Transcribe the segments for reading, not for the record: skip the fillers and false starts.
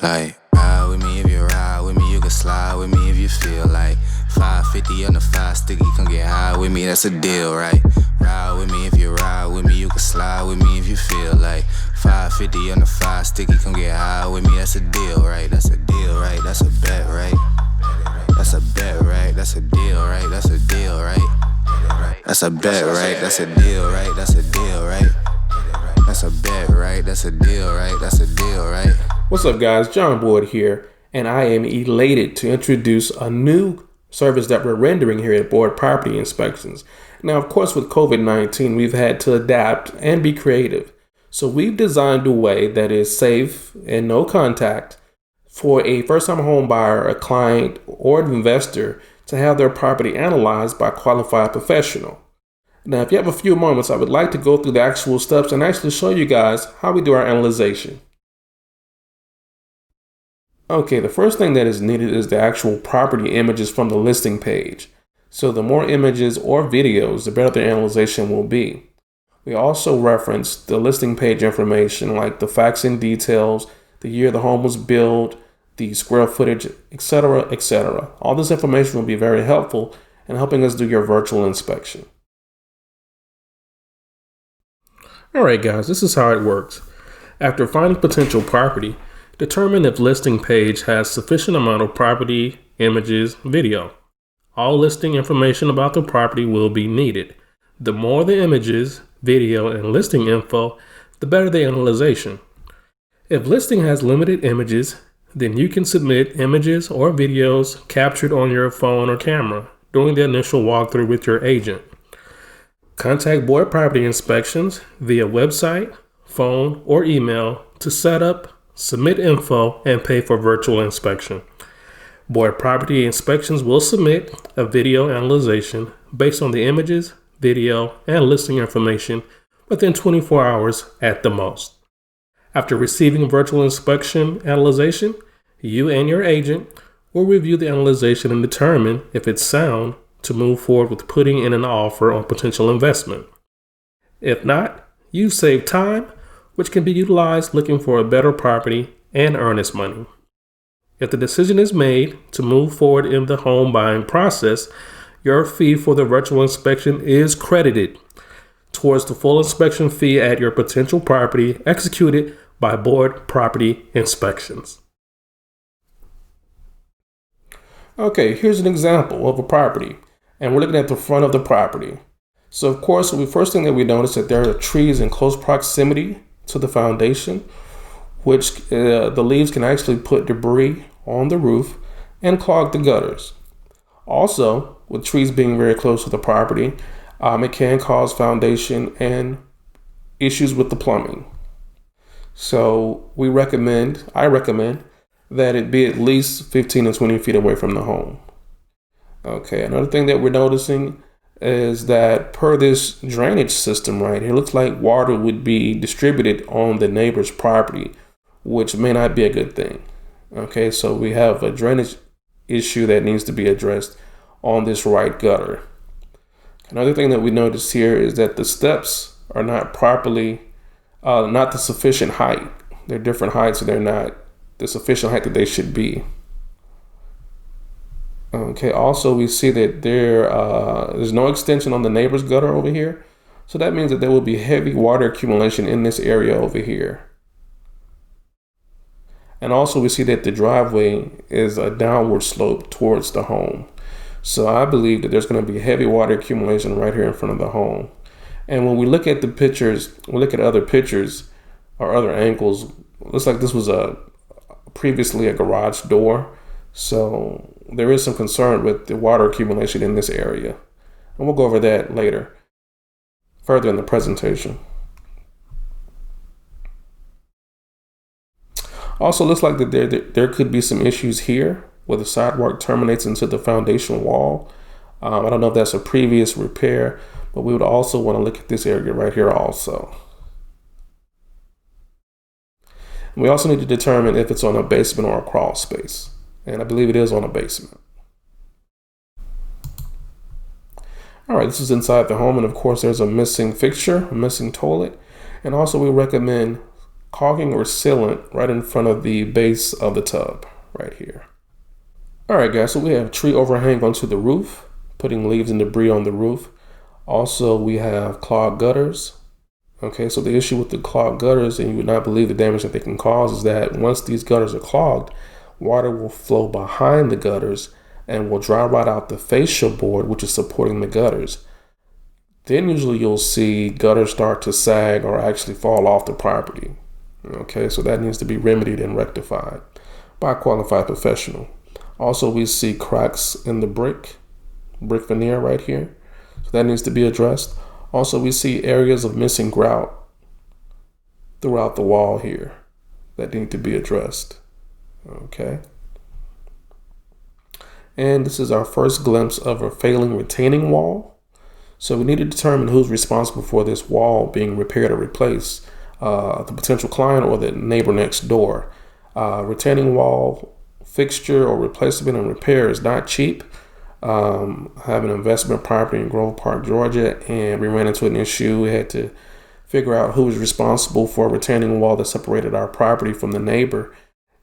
Like, ride with me if you ride with me, you can slide with me if you feel like 550 on the 5 sticky, come get high with me, that's a deal, right? Ride with me if you ride with me, you can slide with me if you feel like 550 on the 5 sticky, come get high with me, that's a deal, right? That's a deal, right? That's a bet, right? That's a bet, right? That's a deal, right? That's a deal, right? That's a bet, right? That's a deal, right? That's a deal, right? That's a bet, right? That's a deal, right? That's a deal, right? What's up, guys? John Boyd here, and I am elated to introduce a new service that we're rendering here at Boyd Property Inspections. Now, of course, with COVID-19, we've had to adapt and be creative. So we've designed a way that is safe and no contact for a first-time home buyer, a client, or an investor to have their property analyzed by a qualified professional. Now, if you have a few moments, I would like to go through the actual steps and actually show you guys how we do our analyzation. Okay, the first thing that is needed is the actual property images from the listing page. So the more images or videos, the better the analyzation will be. We also reference the listing page information like the facts and details, the year the home was built, the square footage, etc., etc. All this information will be very helpful in helping us do your virtual inspection. Alright guys, this is how it works. After finding potential property, determine if listing page has sufficient amount of property, images, video. All listing information about the property will be needed. The more the images, video, and listing info, the better the analyzation. If listing has limited images, then you can submit images or videos captured on your phone or camera during the initial walkthrough with your agent. Contact Boyd Property Inspections via website, phone, or email to set up, submit info, and pay for virtual inspection. Boyd Property Inspections will submit a video analyzation based on the images, video, and listing information within 24 hours at the most. After receiving virtual inspection analyzation, you and your agent will review the analyzation and determine if it's sound to move forward with putting in an offer on potential investment. If not, you've saved time, which can be utilized looking for a better property and earnest money. If the decision is made to move forward in the home buying process, your fee for the virtual inspection is credited towards the full inspection fee at your potential property executed by Boyd Property Inspections. Okay, here's an example of a property, and we're looking at the front of the property. So of course, the first thing that we notice that there are trees in close proximity to the foundation, which the leaves can actually put debris on the roof and clog the gutters. Also, with trees being very close to the property, it can cause foundation and issues with the plumbing. So I recommend that it be at least 15 to 20 feet away from the home. Okay, another thing that we're noticing is that per this drainage system right here, it looks like water would be distributed on the neighbor's property, which may not be a good thing. Okay, so we have a drainage issue that needs to be addressed on this right gutter. Another thing that we notice here is that the steps are not properly, not the sufficient height. They're different heights, so they're not the sufficient height that they should be. Okay, also we see that there's no extension on the neighbor's gutter over here. So that means that there will be heavy water accumulation in this area over here. And also we see that the driveway is a downward slope towards the home. So I believe that there's going to be heavy water accumulation right here in front of the home. And when we look at the pictures, we look at other pictures or other angles, it looks like this was previously a garage door. So there is some concern with the water accumulation in this area. And we'll go over that later, further in the presentation. Also looks like that there could be some issues here where the sidewalk terminates into the foundation wall. I don't know if that's a previous repair, but we would also want to look at this area right here also. And we also need to determine if it's on a basement or a crawl space. And I believe it is on a basement. All right, this is inside the home. And of course, there's a missing fixture, a missing toilet. And also we recommend caulking or sealant right in front of the base of the tub right here. All right, guys, so we have tree overhang onto the roof, putting leaves and debris on the roof. Also, we have clogged gutters. Okay, so the issue with the clogged gutters, and you would not believe the damage that they can cause, is that once these gutters are clogged, water will flow behind the gutters and will dry rot out the fascia board, which is supporting the gutters. Then usually you'll see gutters start to sag or actually fall off the property. Okay, so that needs to be remedied and rectified by a qualified professional. Also, we see cracks in the brick veneer right here. So that needs to be addressed. Also, we see areas of missing grout throughout the wall here that need to be addressed. Okay. And this is our first glimpse of a failing retaining wall. So we need to determine who's responsible for this wall being repaired or replaced, the potential client or the neighbor next door. Retaining wall fixture or replacement and repair is not cheap. I have an investment property in Grove Park, Georgia, and we ran into an issue. We had to figure out who was responsible for a retaining wall that separated our property from the neighbor.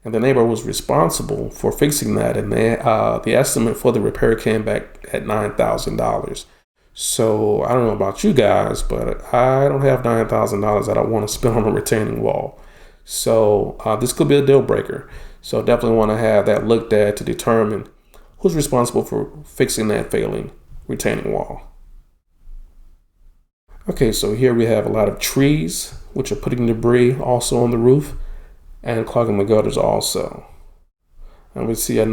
And the neighbor was responsible for fixing that. And the estimate for the repair came back at $9,000. So I don't know about you guys, but I don't have $9,000 that I want to spend on a retaining wall. So this could be a deal breaker. So definitely want to have that looked at to determine who's responsible for fixing that failing retaining wall. Okay, so here we have a lot of trees, which are putting debris also on the roof and clogging the gutters also. And we see a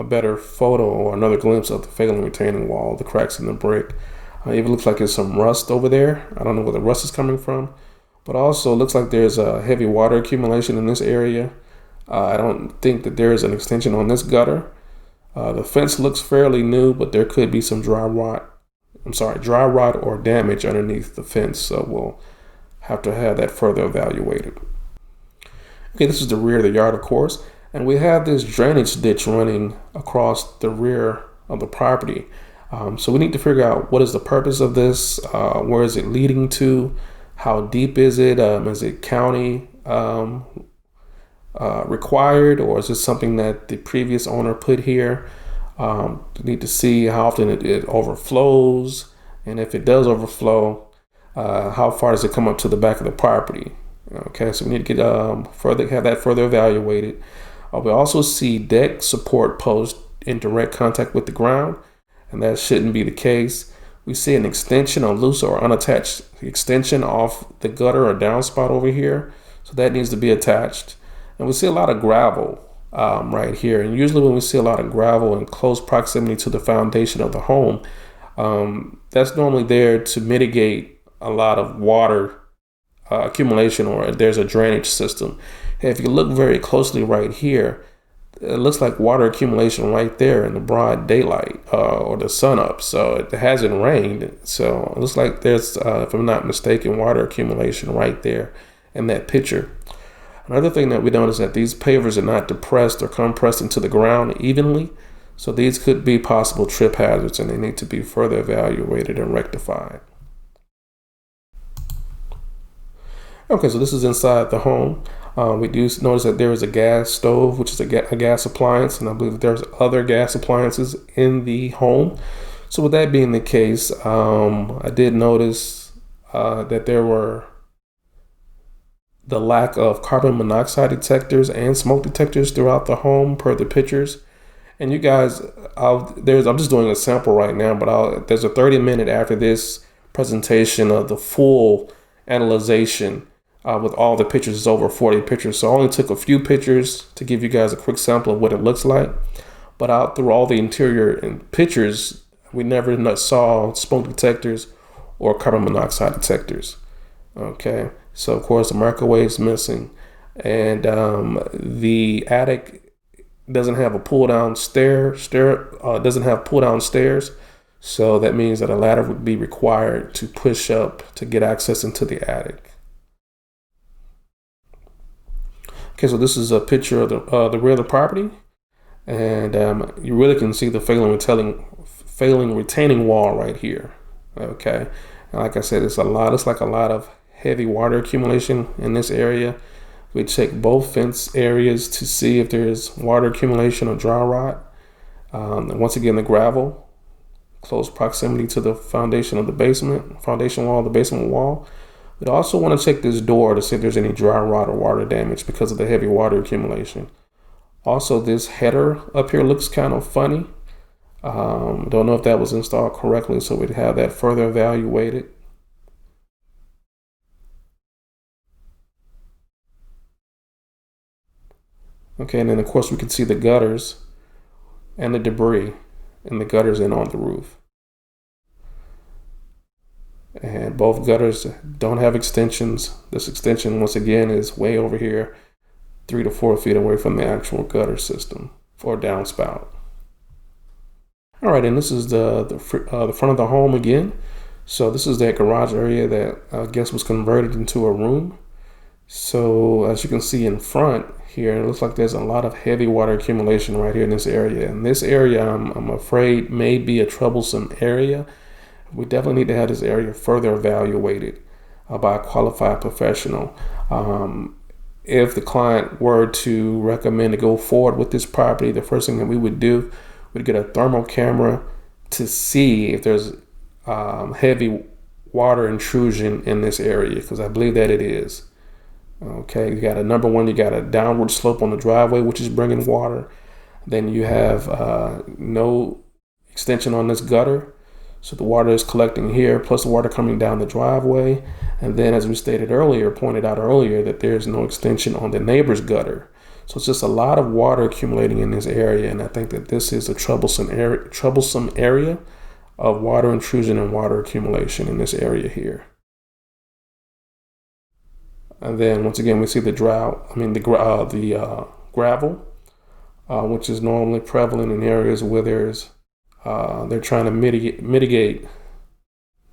better photo or another glimpse of the failing retaining wall, the cracks in the brick. It even looks like there's some rust over there. I don't know where the rust is coming from, but also looks like there's a heavy water accumulation in this area. I don't think that there is an extension on this gutter. The fence looks fairly new, but there could be some dry rot or damage underneath the fence. So we'll have to have that further evaluated. Okay, this is the rear of the yard, of course. And we have this drainage ditch running across the rear of the property. So we need to figure out what is the purpose of this, where is it leading to, how deep is it, is it county required, or is this something that the previous owner put here? We need to see how often it overflows, and if it does overflow, how far does it come up to the back of the property? Okay, so we need to get have that further evaluated. We also see deck support posts in direct contact with the ground, and that shouldn't be the case. We see an extension, a loose or unattached extension off the gutter or downspout over here, so that needs to be attached. And we see a lot of gravel right here, and usually when we see a lot of gravel in close proximity to the foundation of the home, that's normally there to mitigate a lot of water accumulation, or there's a drainage system. If you look very closely right here, it looks like water accumulation right there in the broad daylight or the sun up. So it hasn't rained. So it looks like there's, if I'm not mistaken, water accumulation right there in that picture. Another thing that we notice is that these pavers are not depressed or compressed into the ground evenly. So these could be possible trip hazards, and they need to be further evaluated and rectified. Okay, so this is inside the home. We do notice that there is a gas stove, which is a gas appliance, and I believe that there's other gas appliances in the home. So with that being the case, I did notice that there were the lack of carbon monoxide detectors and smoke detectors throughout the home per the pictures. And you guys, I'm just doing a sample right now, but there's a 30-minute after this presentation of the full analyzation with all the pictures. Is over 40 pictures. So I only took a few pictures to give you guys a quick sample of what it looks like. But out through all the interior and pictures, we never saw smoke detectors or carbon monoxide detectors. Okay, so of course the microwave's missing, and the attic doesn't have a pull-down stairs. So that means that a ladder would be required to push up to get access into the attic. Okay, so this is a picture of the rear of the property, and you really can see the failing retaining wall right here. Okay, and like I said, it's like a lot of heavy water accumulation in this area. We check both fence areas to see if there's water accumulation or dry rot. And once again, the gravel, close proximity to the foundation of the basement, foundation wall, the basement wall. We'd also want to check this door to see if there's any dry rot or water damage because of the heavy water accumulation. Also, this header up here looks kind of funny. Don't know if that was installed correctly, so we'd have that further evaluated. Okay, and then of course we can see the gutters and the debris in the gutters and on the roof. And both gutters don't have extensions. This extension, once again, is way over here, 3 to 4 feet away from the actual gutter system or downspout. All right, and this is the front of the home again. So this is that garage area that I guess was converted into a room. So as you can see in front here, it looks like there's a lot of heavy water accumulation right here in this area. And this area, I'm afraid, may be a troublesome area. We definitely need to have this area further evaluated by a qualified professional. If the client were to recommend to go forward with this property, the first thing that we would do would get a thermal camera to see if there's heavy water intrusion in this area, because I believe that it is. Okay, you got a number one, you got a downward slope on the driveway, which is bringing water. Then you have no extension on this gutter. So the water is collecting here, plus the water coming down the driveway. And then, as we pointed out earlier, that there's no extension on the neighbor's gutter. So it's just a lot of water accumulating in this area. And I think that this is a troublesome area of water intrusion and water accumulation in this area here. And then once again, we see the gravel, which is normally prevalent in areas where they're trying to mitigate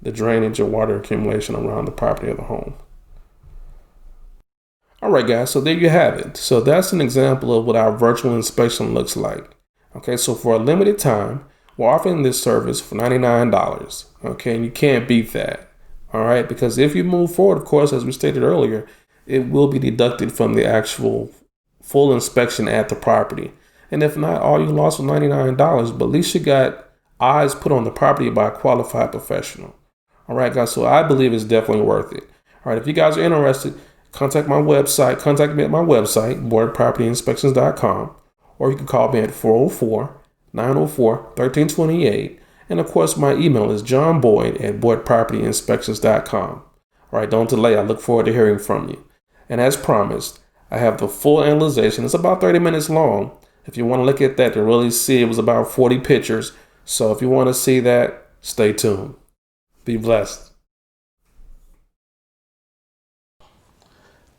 the drainage of water accumulation around the property of the home. All right, guys, so there you have it. So that's an example of what our virtual inspection looks like. Okay, so for a limited time, we're offering this service for $99. Okay, and you can't beat that. All right, because if you move forward, of course, as we stated earlier, it will be deducted from the actual full inspection at the property. And if not, all you lost was $99, but at least you got eyes put on the property by a qualified professional. All right, guys, so I believe it's definitely worth it. All right, if you guys are interested, contact me at my website, boardpropertyinspections.com, or you can call me at 404-904-1328. And of course, my email is johnboyd@boardpropertyinspections.com. All right, don't delay. I look forward to hearing from you. And as promised, I have the full analyzation. It's about 30 minutes long. If you want to look at that to really see, it was about 40 pictures. So if you want to see that, stay tuned. Be blessed.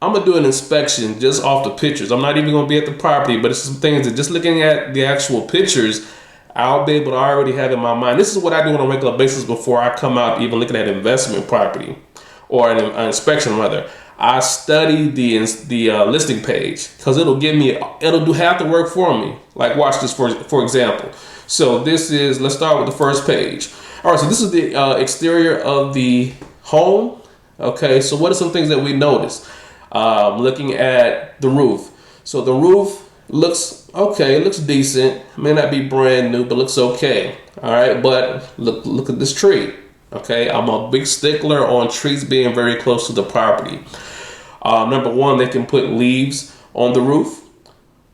I'm going to do an inspection just off the pictures. I'm not even going to be at the property, but it's some things that just looking at the actual pictures, I'll be able to already have in my mind. This is what I do on a regular basis before I come out even looking at investment property or an inspection rather. I study the listing page because it'll do half the work for me. Like watch this for example. So this is, let's start with the first page. All right, so this is the exterior of the home. Okay, so what are some things that we notice? Looking at the roof. So the roof looks okay, it looks decent. May not be brand new, but looks okay. All right, but look at this tree. Okay, I'm a big stickler on trees being very close to the property. Number one, they can put leaves on the roof,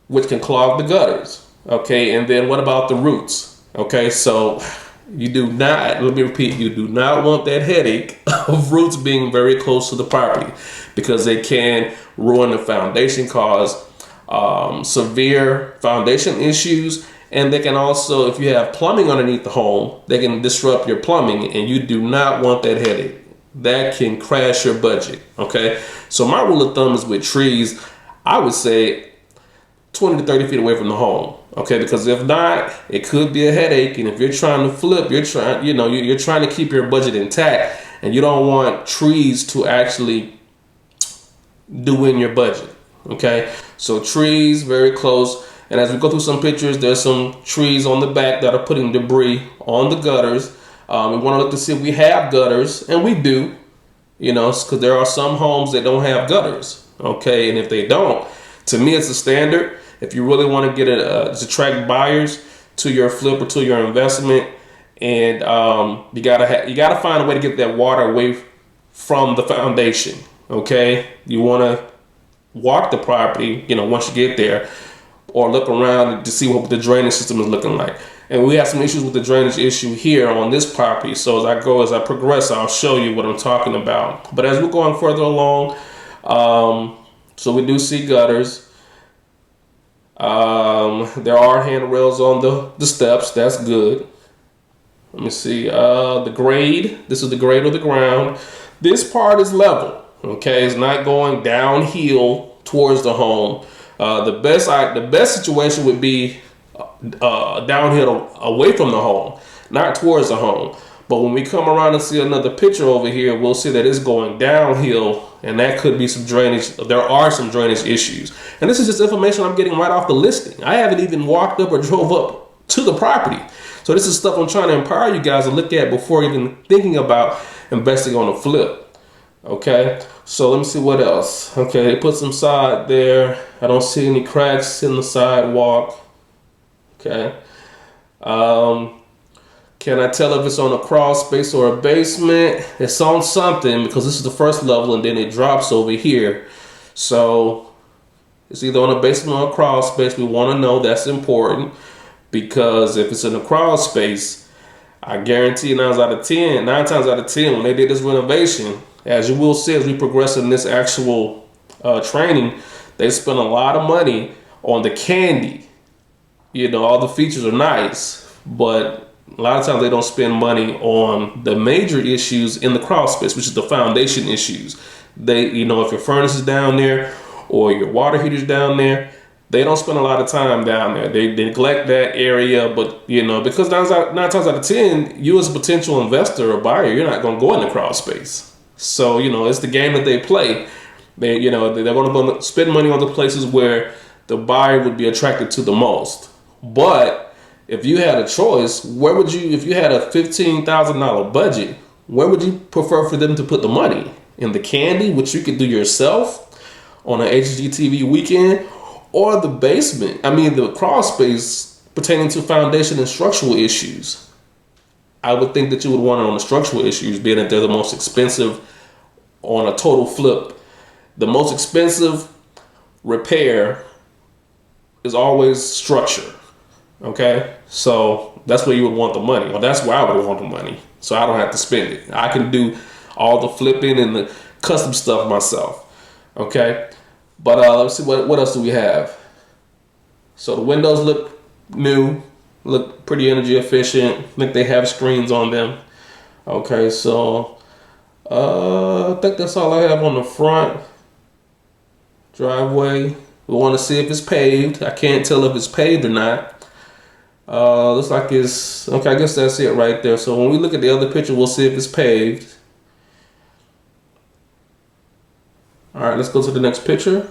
which can clog the gutters. Okay, and then what about the roots? Okay, so you do not, let me repeat, you do not want that headache of roots being very close to the property because they can ruin the foundation, cause severe foundation issues, and they can also, if you have plumbing underneath the home, they can disrupt your plumbing, and you do not want that headache. That can crash your budget, okay? So my rule of thumb is with trees, I would say 20 to 30 feet away from the home, okay? Because if not, it could be a headache, and if you're trying to flip, you're trying to keep your budget intact, and you don't want trees to actually do in your budget, okay? So trees very close, and as we go through some pictures, there's some trees on the back that are putting debris on the gutters. We want to look to see if we have gutters, and we do, because there are some homes that don't have gutters, Okay, and if they don't, to me it's a standard. If you really want to get it to attract buyers to your flip or to your investment, and you gotta find a way to get that water away from the foundation. Okay, you want to walk the property, once you get there, or look around to see what the drainage system is looking like. And we have some issues with the drainage issue here on this property. So as I progress, I'll show you what I'm talking about. But as we're going further along, so we do see gutters. There are handrails on the steps. That's good. Let me see. The grade. This is the grade of the ground. This part is level. Okay, it's not going downhill towards the home. The best situation would be downhill away from the home, not towards the home. But when we come around and see another picture over here, we'll see that it's going downhill, and that could be some drainage. There are some drainage issues. And this is just information I'm getting right off the listing. I haven't even walked up or drove up to the property. So this is stuff I'm trying to empower you guys to look at before even thinking about investing on a flip. Okay, so let me see what else. Okay, they put some side there. I don't see any cracks in the sidewalk. Okay. Can I tell if it's on a crawl space or a basement? It's on something because this is the first level and then it drops over here. So it's either on a basement or a crawl space. We want to know. That's important because if it's in a crawl space, I guarantee 9 times out of 10, when they did this renovation, as you will see as we progress in this actual training, they spent a lot of money on the candy. All the features are nice, but a lot of times they don't spend money on the major issues in the crawl space, which is the foundation issues. They, if your furnace is down there or your water heater's down there, they don't spend a lot of time down there. They neglect that area, but because 9 times out of 10, you as a potential investor or buyer, you're not going to go in the crawl space. So it's the game that they play. They're going to spend money on the places where the buyer would be attracted to the most. But if you had a choice, if you had a $15,000 budget, where would you prefer for them to put the money? In the candy, which you could do yourself on an HGTV weekend, or the basement? The crawl space pertaining to foundation and structural issues. I would think that you would want it on the structural issues, being that they're the most expensive on a total flip. The most expensive repair is always structure. Okay, so that's where you would want the money, or that's where I would want the money, so I don't have to spend it. I can do all the flipping and the custom stuff myself. Okay, but let's see what else do we have. So the windows look new, look pretty energy efficient. I think they have screens on them. Okay, so I think that's all I have on the front. Driveway. We want to see if it's paved. I can't tell if it's paved or not. Looks like it's okay. I guess that's it right there. So when we look at the other picture, we'll see if it's paved. All right, let's go to the next picture. All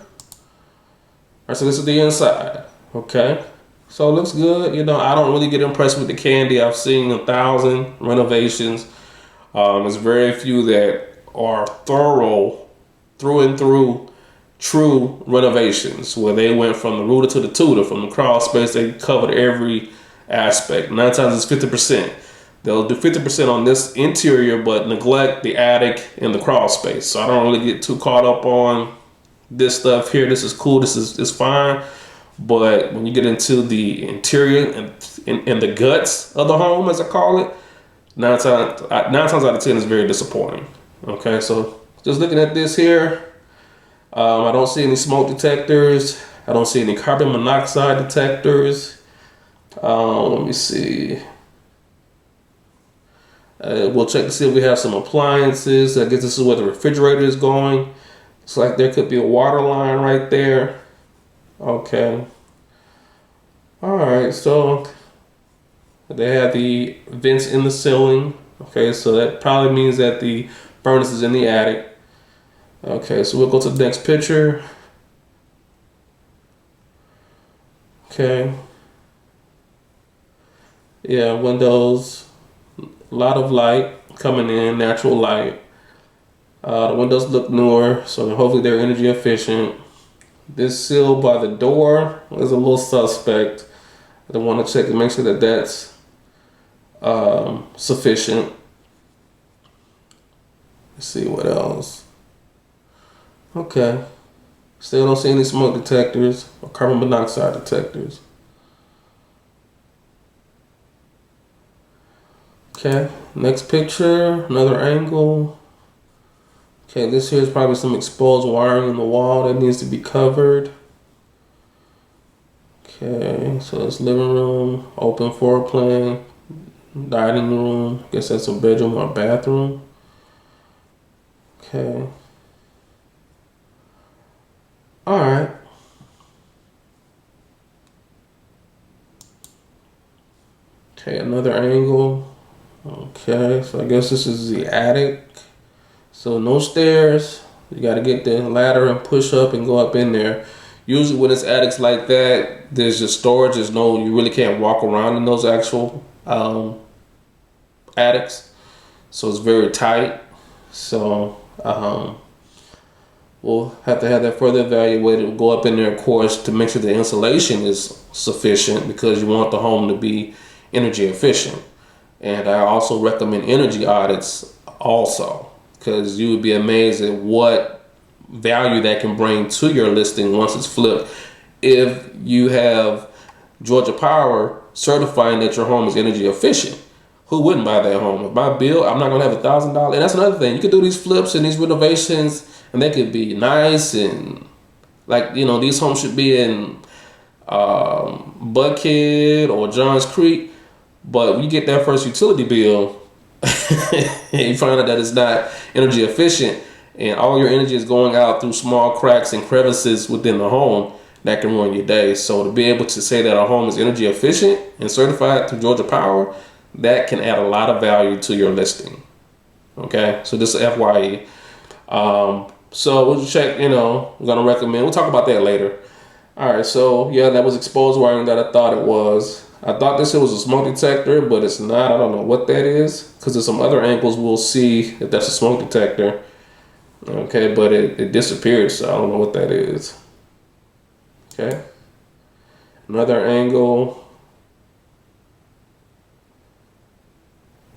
right, so this is the inside. Okay, so it looks good. I don't really get impressed with the candy. I've seen 1,000 renovations. There's very few that are thorough, through and through, true renovations where they went from the rooter to the tutor, from the crawl space. They covered every aspect. 9 times it's 50%. They'll do 50% on this interior, but neglect the attic and the crawl space. So I don't really get too caught up on this stuff here. This is cool. This is fine. But when you get into the interior and the guts of the home, as I call it, 9 times out of 10 is very disappointing. Okay, so just looking at this here, I don't see any smoke detectors. I don't see any carbon monoxide detectors. Let me see. We'll check to see if we have some appliances. I guess this is where the refrigerator is going. It's like there could be a water line right there. Okay. All right, so they have the vents in the ceiling. Okay, so that probably means that the furnace is in the attic. Okay, so we'll go to the next picture. Okay. Yeah, windows, a lot of light coming in, natural light. The windows look newer, so hopefully they're energy efficient. This seal by the door is a little suspect. I want to check and make sure that that's sufficient. Let's see what else. Okay. Still don't see any smoke detectors or carbon monoxide detectors. Okay, next picture, another angle. Okay, this here is probably some exposed wiring in the wall that needs to be covered. Okay, so it's living room, open floor plan, dining room. I guess that's a bedroom or a bathroom. Okay. All right. Okay, another angle. Okay, so I guess this is the attic. So no stairs. You got to get the ladder and push up and go up in there. Usually when it's attics like that, there's just storage. You really can't walk around in those actual attics. So it's very tight. So we'll have to have that further evaluated. We'll go up in there, of course, to make sure the insulation is sufficient because you want the home to be energy efficient. And I also recommend energy audits also because you would be amazed at what value that can bring to your listing once it's flipped. If you have Georgia Power certifying that your home is energy efficient, who wouldn't buy that home? If my bill, I'm not gonna have $1,000. And that's another thing. You could do these flips and these renovations, and they could be nice and these homes should be in Buckhead or Johns Creek. But when you get that first utility bill, you find out that it's not energy efficient, and all your energy is going out through small cracks and crevices within the home. That can ruin your day. So to be able to say that a home is energy efficient and certified through Georgia Power, that can add a lot of value to your listing. Okay, so this is FYE. So we'll check, we're going to recommend, we'll talk about that later. All right, so yeah, that was exposed wiring that I thought it was. I thought this was a smoke detector, but it's not. I don't know what that is because there's some other angles we'll see if that's a smoke detector. Okay, but it disappeared, so I don't know what that is. Okay, another angle.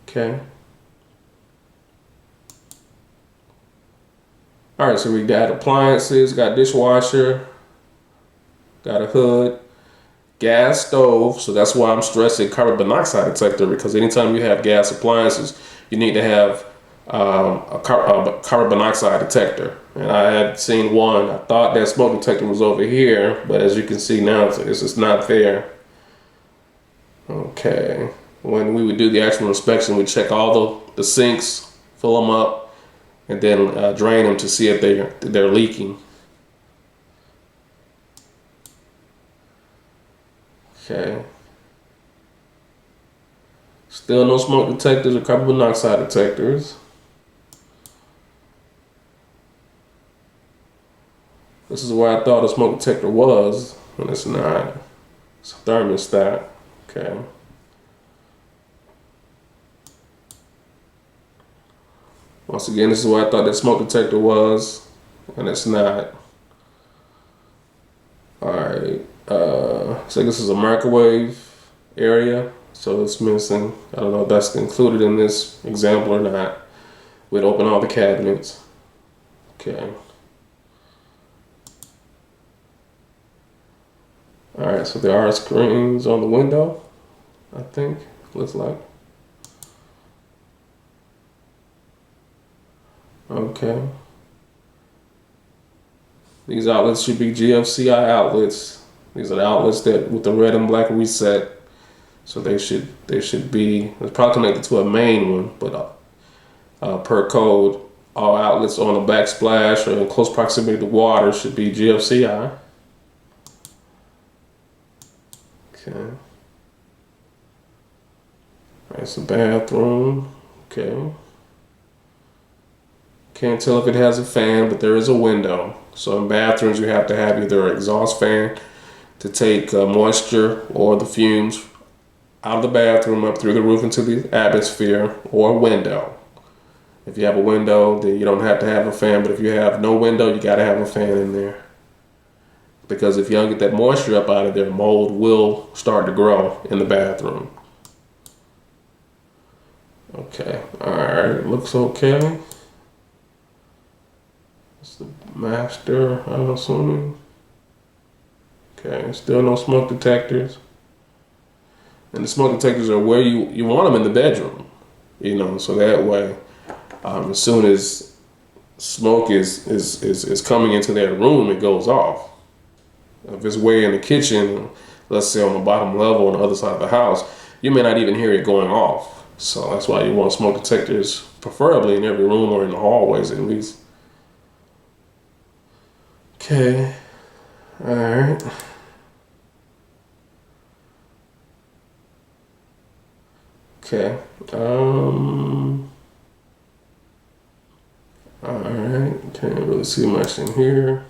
Okay. All right, so we got appliances, got dishwasher, got a hood, gas stove. So that's why I'm stressing carbon monoxide detector, because anytime you have gas appliances, you need to have a carbon monoxide detector. And I had seen one. I thought that smoke detector was over here, but as you can see now, it's just not there. Okay. When we would do the actual inspection, we check all the sinks, fill them up, and then drain them to see if they're leaking. Okay. Still no smoke detectors or carbon monoxide detectors. This is where I thought a smoke detector was, and it's not. It's a thermostat. Okay. Once again, this is where I thought that smoke detector was, and it's not. All right. So this is a microwave area, so it's missing. I don't know if that's included in this example or not. We'd open all the cabinets. Okay. All right, so there are screens on the window, I think, looks like. Okay. These outlets should be GFCI outlets. These are the outlets that with the red and black reset. So they should be, it's probably connected to a main one, but per code, all outlets on a backsplash or in close proximity to water should be GFCI. Okay. That's a bathroom. Okay. Can't tell if it has a fan, but there is a window. So in bathrooms, you have to have either an exhaust fan to take moisture or the fumes out of the bathroom up through the roof into the atmosphere, or a window. If you have a window, then you don't have to have a fan. But if you have no window, you got to have a fan in there. Because if you don't get that moisture up out of there, mold will start to grow in the bathroom. Okay, all right, looks okay. It's the master, I'm assuming. Okay, still no smoke detectors. And the smoke detectors are where you want them in the bedroom, so that way, as soon as smoke is coming into that room, it goes off. If it's way in the kitchen, let's say on the bottom level on the other side of the house, you may not even hear it going off. So that's why you want smoke detectors, preferably in every room or in the hallways at least. Okay, all right. Okay, all right, can't really see much in here.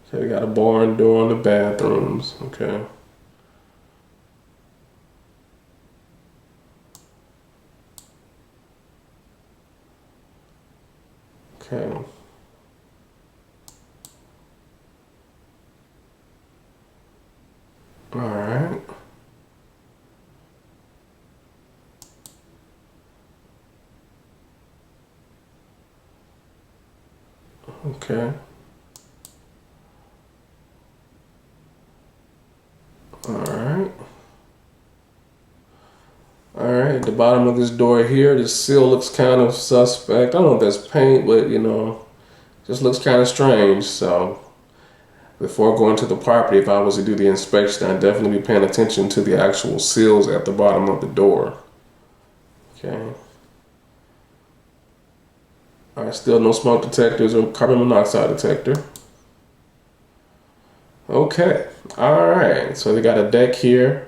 Okay, we got a barn door in the bathrooms, okay. Okay. All right. Okay. All right. All right. At the bottom of this door here, the seal looks kind of suspect. I don't know if that's paint, but just looks kind of strange. So before going to the property, if I was to do the inspection, I'd definitely be paying attention to the actual seals at the bottom of the door. Okay. All right, still no smoke detectors or carbon monoxide detector. Okay, all right, so they got a deck here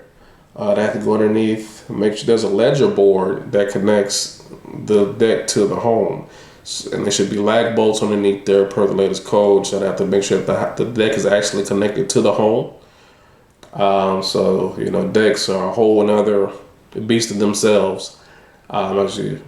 that I have to go underneath. Make sure there's a ledger board that connects the deck to the home. And there should be lag bolts underneath there per the latest code. So I have to make sure that the deck is actually connected to the home. Decks are a whole another beast of themselves. Actually,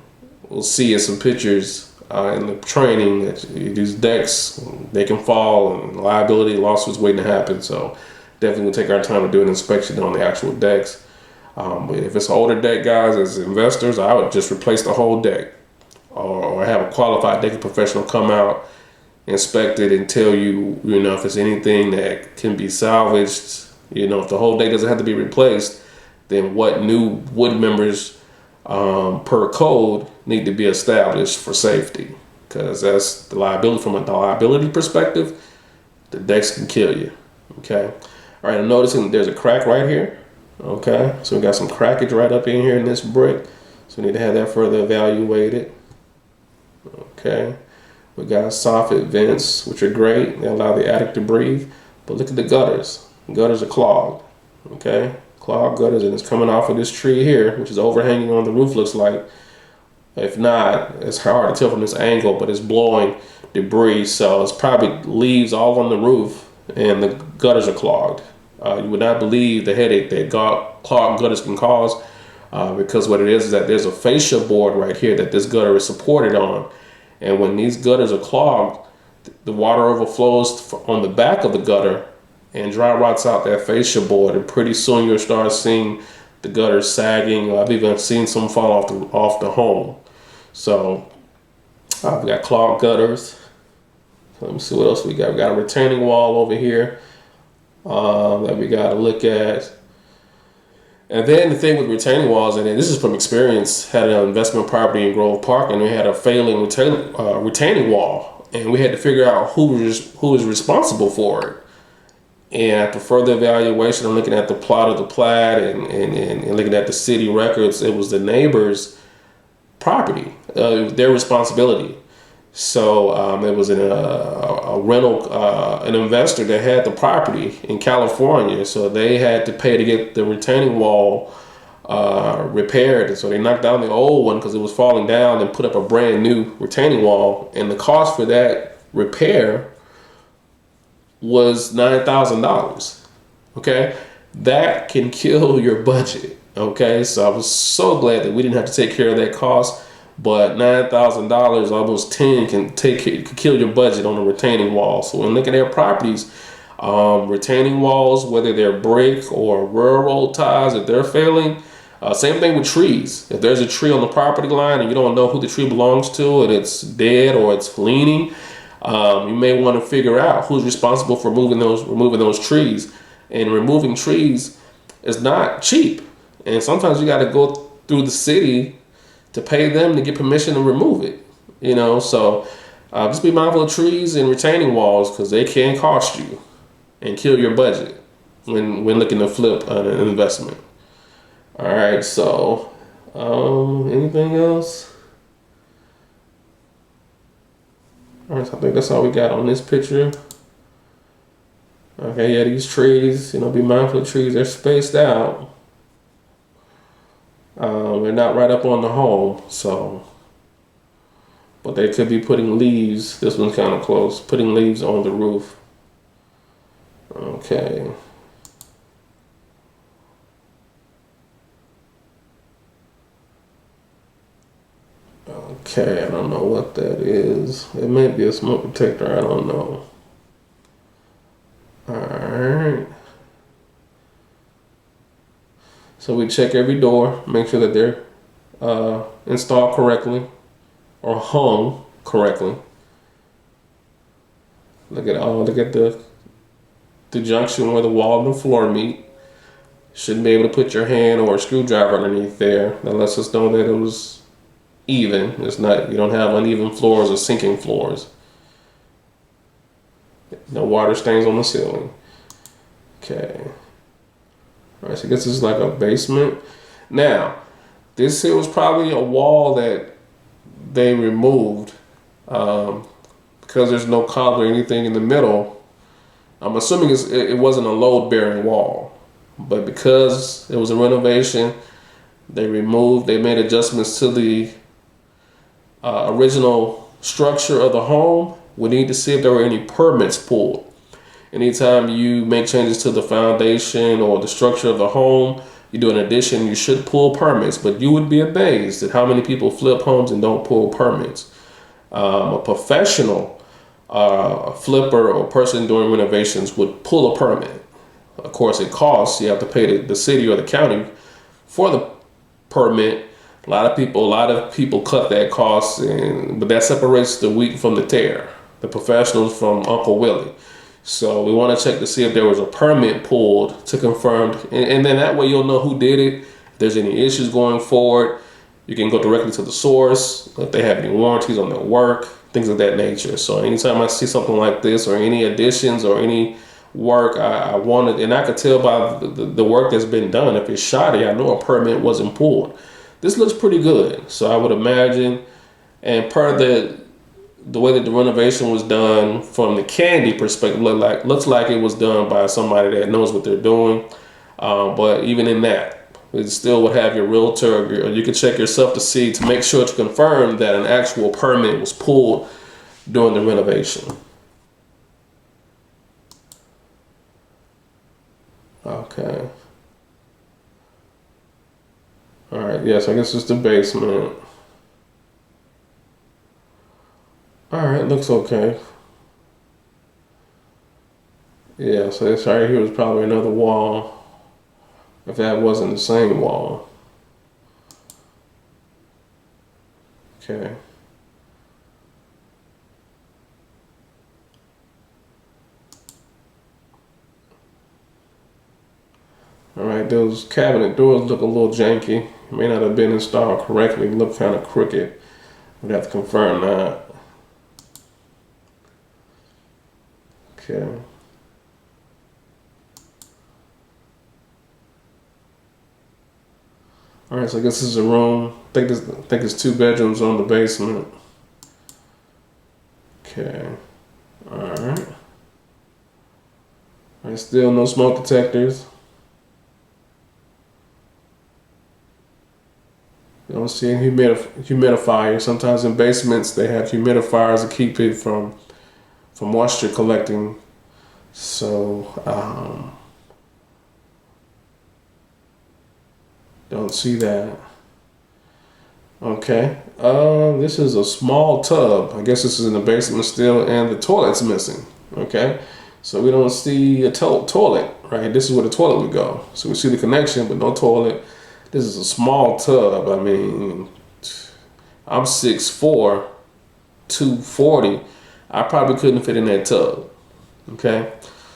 we'll see in some pictures in the training that these decks, they can fall and liability lawsuits waiting to happen. So definitely we'll take our time to do an inspection on the actual decks. But if it's an older deck, guys, as investors, I would just replace the whole deck. Or have a qualified decking professional come out, inspect it, and tell you, if it's anything that can be salvaged. If the whole deck doesn't have to be replaced, then what new wood members per code need to be established for safety. Because that's the liability. From a liability perspective, the decks can kill you. Okay. All right, I'm noticing there's a crack right here. Okay, so we got some crackage right up in here in this brick. So we need to have that further evaluated. Okay, we got soffit vents, which are great. They allow the attic to breathe. But look at the gutters. The gutters are clogged. Okay, clogged gutters, and it's coming off of this tree here, which is overhanging on the roof, looks like. If not, it's hard to tell from this angle, but it's blowing debris. So it's probably leaves all on the roof, and the gutters are clogged. You would not believe the headache that clogged gutters can cause. Because what it is that there's a fascia board right here that this gutter is supported on. And when these gutters are clogged, the water overflows on the back of the gutter and dry rots out that fascia board. And pretty soon you'll start seeing the gutters sagging. I've even seen some fall off the home. So we got clogged gutters. So let me see what else we got. We got a retaining wall over here that we got to look at. And then the thing with retaining walls, and this is from experience, had an investment property in Grove Park, and we had a failing retaining wall, and we had to figure out who was responsible for it. And after further evaluation and looking at the plot of the plat and looking at the city records, it was the neighbor's property, their responsibility. So it was a rental, an investor that had the property in California. So they had to pay to get the retaining wall repaired. And so they knocked down the old one because it was falling down and put up a brand new retaining wall. And the cost for that repair was $9,000. Okay, that can kill your budget. Okay, so I was so glad that we didn't have to take care of that cost. But $9,000, almost 10, can kill your budget on a retaining wall. So when looking at properties, retaining walls, whether they're brick or railroad ties, if they're failing, same thing with trees. If there's a tree on the property line and you don't know who the tree belongs to and it's dead or it's leaning, you may want to figure out who's responsible for removing those trees. And removing trees is not cheap. And sometimes you got to go through the city to pay them to get permission to remove it. So just be mindful of trees and retaining walls because they can cost you and kill your budget when looking to flip an investment. All right, so anything else? All right, so I think that's all we got on this picture. Okay, yeah, these trees, be mindful of trees. They're spaced out. They're not right up on the home, but they could be putting leaves. This one's kind of close, putting leaves on the roof. Okay. Okay, I don't know what that is. It may be a smoke detector, I don't know. Alright. So we check every door, make sure that they're installed correctly or hung correctly. Look at the junction where the wall and the floor meet. Shouldn't be able to put your hand or a screwdriver underneath there. That lets us know that it was even. It's not, you don't have uneven floors or sinking floors. No water stains on the ceiling. Okay. All right, so I guess this is like a basement. Now, this here was probably a wall that they removed because there's no column or anything in the middle. I'm assuming it wasn't a load-bearing wall, but because it was a renovation, they made adjustments to the original structure of the home. We need to see if there were any permits pulled. Anytime you make changes to the foundation or the structure of the home, you do an addition, you should pull permits, but you would be amazed at how many people flip homes and don't pull permits. A professional flipper or person doing renovations would pull a permit. Of course, it costs. You have to pay the city or the county for the permit. A lot of people cut that cost, but that separates the wheat from the tare, the professionals from Uncle Willie. So we want to check to see if there was a permit pulled to confirm, and then that way you'll know who did it. If there's any issues going forward, you can go directly to the source, if they have any warranties on their work, things of that nature. So anytime I see something like this or any additions or any work, I wanted, and I could tell by the work that's been done, if it's shoddy, I know a permit wasn't pulled. This looks pretty good. So I would imagine, and per the way that the renovation was done from the Candy perspective, looks like it was done by somebody that knows what they're doing. But even in that, it still would have your realtor, or you could check yourself to make sure to confirm that an actual permit was pulled during the renovation. Okay. All right. Yes, I guess it's the basement. All right, looks okay. Yeah, so this right here was probably another wall, if that wasn't the same wall. Okay. All right, those cabinet doors look a little janky. May not have been installed correctly, look kind of crooked. We'd have to confirm that. Okay. All right, so I guess this is a room. I think it's 2 bedrooms on the basement. Okay. All right. All right, still no smoke detectors. You don't see any humidifier. Sometimes in basements they have humidifiers to keep it from moisture collecting. So don't see that. Okay. This is a small tub. I guess this is in the basement still, and the toilet's missing. Okay. So we don't see a toilet, right? This is where the toilet would go. So we see the connection, but no toilet. This is a small tub. I mean, I'm 6'4", 240. I probably couldn't fit in that tub. Okay.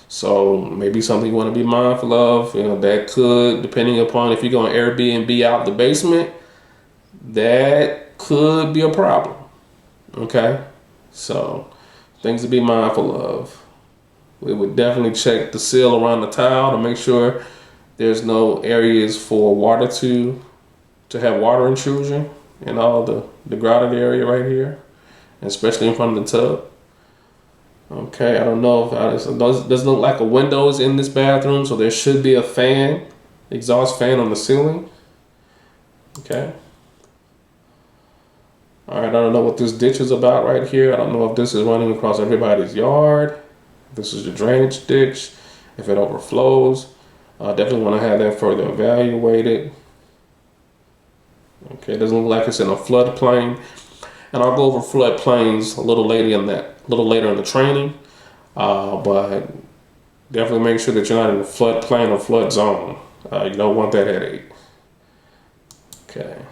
So maybe something you want to be mindful of. You know, that could, depending upon if you're going to Airbnb out the basement, that could be a problem. Okay. So things to be mindful of. We would definitely check the seal around the tile to make sure there's no areas for water to have water intrusion in all the grouted area right here, especially in front of the tub. Okay, I don't know if it doesn't look like a windows in this bathroom, so there should be a fan, exhaust fan on the ceiling. Okay. All right, I don't know what this ditch is about right here. I don't know if this is running across everybody's yard. This is the drainage ditch. If it overflows, definitely want to have that further evaluated. Okay, it doesn't look like it's in a floodplain, and I'll go over floodplains a little later in the training. But definitely make sure that you're not in the floodplain or flood zone. You don't want that headache. Okay. All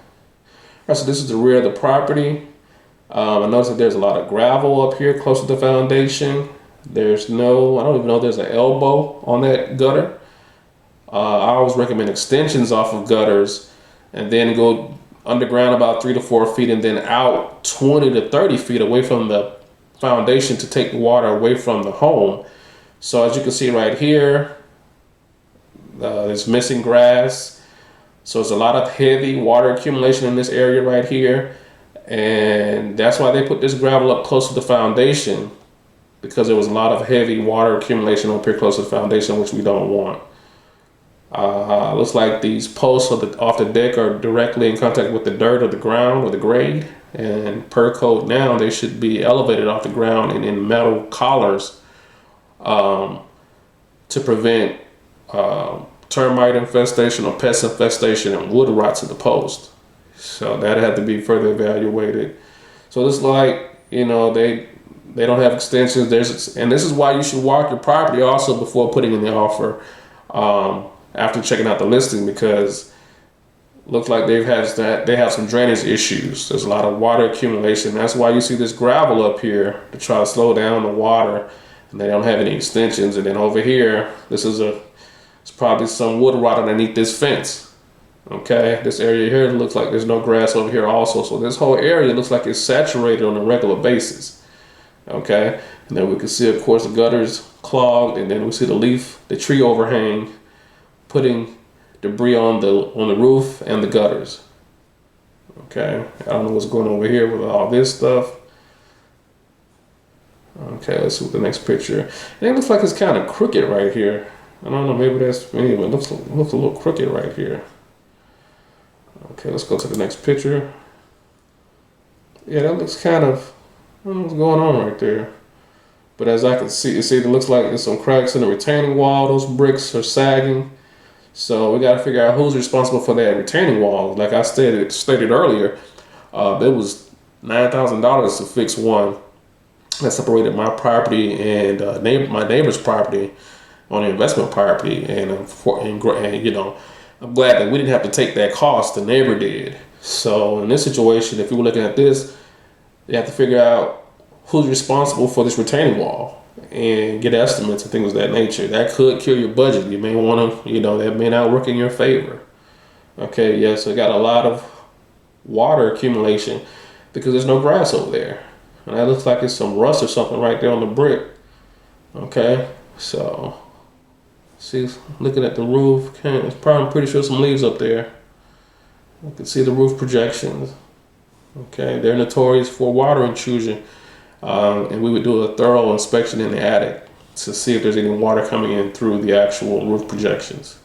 right, so this is the rear of the property. I noticed that there's a lot of gravel up here close to the foundation. I don't even know if there's an elbow on that gutter. I always recommend extensions off of gutters and then go underground about 3 to 4 feet and then out 20 to 30 feet away from the foundation to take the water away from the home. So as you can see right here, there's missing grass. So there's a lot of heavy water accumulation in this area right here. And that's why they put this gravel up close to the foundation, because there was a lot of heavy water accumulation up here close to the foundation, which we don't want. Looks like these posts off the deck are directly in contact with the dirt or the ground or the grade. And per code now, they should be elevated off the ground and in metal collars to prevent termite infestation or pest infestation and wood rot to the post. So that had to be further evaluated. So this like, you know, they don't have extensions. And this is why you should walk your property also before putting in the offer after checking out the listing, because looks like they have some drainage issues. There's a lot of water accumulation. That's why you see this gravel up here to try to slow down the water, and they don't have any extensions. And then over here, it's probably some wood rot underneath this fence. Okay, this area here looks like there's no grass over here also. So this whole area looks like it's saturated on a regular basis. Okay, and then we can see, of course, the gutters clogged, and then we see the tree overhang, putting debris on the roof and the gutters. Okay, I don't know what's going on over here with all this stuff. Okay, let's see what the next picture. And it looks like it's kind of crooked right here. I don't know, maybe that's me, but it looks a little crooked right here. Okay, let's go to the next picture. Yeah, that looks kind of, I don't know what's going on right there. But as I can see, it looks like there's some cracks in the retaining wall. Those bricks are sagging. So we got to figure out who's responsible for that retaining wall. Like I stated earlier, it was $9,000 to fix one that separated my property and my neighbor's property on the investment property. And you know, I'm glad that we didn't have to take that cost. The neighbor did. So in this situation, if you were looking at this, you have to figure out who's responsible for this retaining wall and get estimates and things of that nature. That could kill your budget. You may want to, you know, that may not work in your favor. Okay, yeah, so it got a lot of water accumulation because there's no grass over there. And that looks like it's some rust or something right there on the brick. Okay, so see, looking at the roof, it's probably pretty sure some leaves up there. You can see the roof projections. Okay, they're notorious for water intrusion. And we would do a thorough inspection in the attic to see if there's any water coming in through the actual roof projections.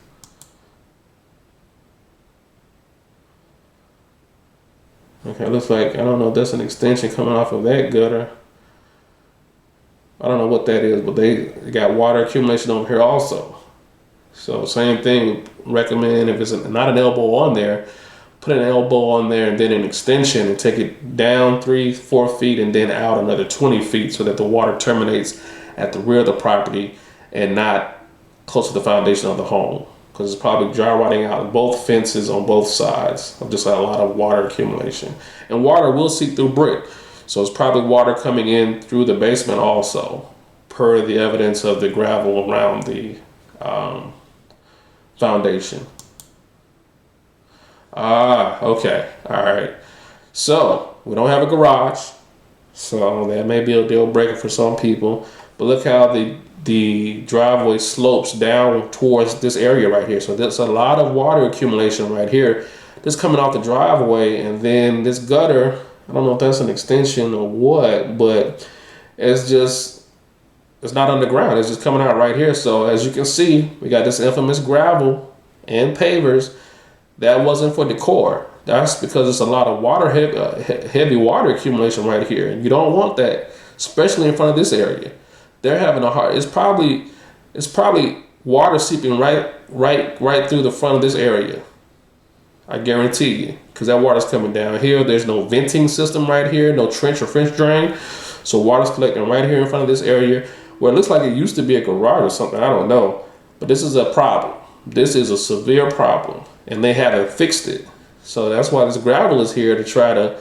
Okay, it looks like, I don't know, that's an extension coming off of that gutter. I don't know what that is, but they got water accumulation over here also. So same thing, recommend if it's not an elbow on there, put an elbow on there and then an extension and take it down 3-4 feet and then out another 20 feet so that the water terminates at the rear of the property and not close to the foundation of the home. Because it's probably dry rotting out both fences on both sides. I've just got a lot of water accumulation. And water will seep through brick. So it's probably water coming in through the basement also, per the evidence of the gravel around the foundation. Okay. All right. So we don't have a garage. So that may be a deal breaker for some people. But look how the driveway slopes down towards this area right here. So there's a lot of water accumulation right here. This coming off the driveway, and then this gutter, I don't know if that's an extension or what, but it's not underground. It's just coming out right here. So as you can see, we got this infamous gravel and pavers. That wasn't for decor. That's because it's a lot of water, heavy water accumulation right here. And you don't want that, especially in front of this area. They're having a hard, it's probably water seeping right through the front of this area. I guarantee you, because that water's coming down here. There's no venting system right here, no trench or French drain. So water's collecting right here in front of this area where it looks like it used to be a garage or something. I don't know. But this is a problem. This is a severe problem, and they haven't fixed it. So that's why this gravel is here, to try to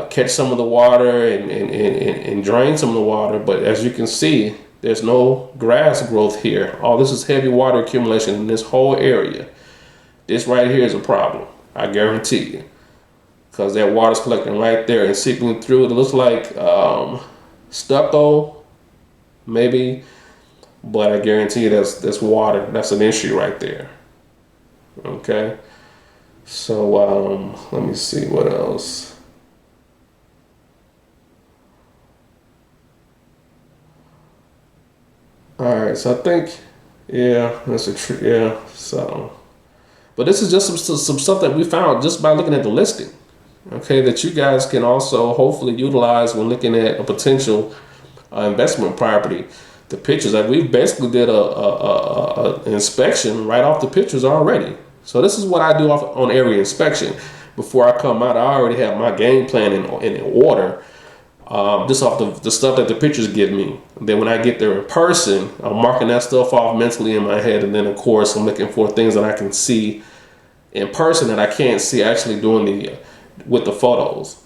catch some of the water and drain some of the water. But as you can see, there's no grass growth here. All this is heavy water accumulation in this whole area. This right here is a problem, I guarantee you, because that water's collecting right there and seeping through. It looks like stucco, maybe, but I guarantee you that's water. That's an issue right there. Okay, so let me see what else. All right, so I think, yeah, that's yeah. So, but this is just some stuff that we found just by looking at the listing. Okay, that you guys can also hopefully utilize when looking at a potential investment property. The pictures, like we basically did a inspection right off the pictures already. So this is what I do on area inspection. Before I come out, I already have my game plan in order. Just off the stuff that the pictures give me. And then when I get there in person, I'm marking that stuff off mentally in my head. And then of course I'm looking for things that I can see in person that I can't see actually doing with the photos.